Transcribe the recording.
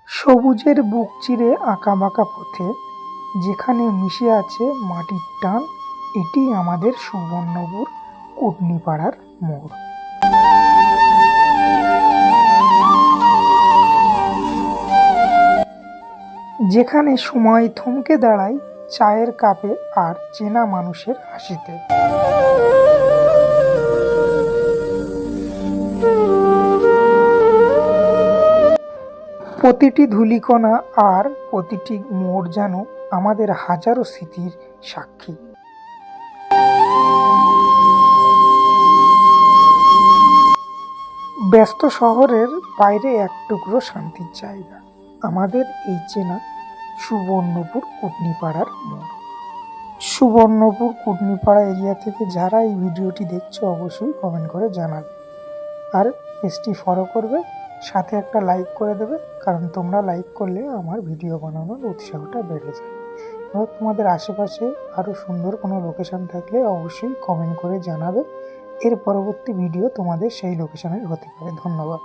সবুজের বুক চিরে আঁকাবাঁকা পথে যেখানে মিশে আছে মাটির টান, এটি আমাদের সুবর্ণপুর কুটনিপাড়ার মোড়। যেখানে সময় থমকে দাঁড়ায় চায়ের কাপে আর চেনা মানুষের হাসিতে। প্রতিটি ধূলিকণা আর প্রতিটি মোড় যেন আমাদের হাজারো স্মৃতির সাক্ষী। ব্যস্ত শহরের বাইরে এক টুকরো শান্তির জায়গা, আমাদের এই চেনা সুবর্ণপুর কুটনিপাড়ার মোড়। সুবর্ণপুর কুটনিপাড়া এরিয়া থেকে যারা এই ভিডিওটি দেখছো অবশ্যই কমেন্ট করে জানাবে, আর পেজটি ফলো করবে, সাথে একটা লাইক করে দেবে, কারণ তোমরা লাইক করলে আমার ভিডিও বানানোর উৎসাহটা বেড়ে যায়। এবার তোমাদের আশেপাশে আরও সুন্দর কোনো লোকেশান থাকলে অবশ্যই কমেন্ট করে জানাবে, এর পরবর্তী ভিডিও তোমাদের সেই লোকেশানের হতে পারে। ধন্যবাদ।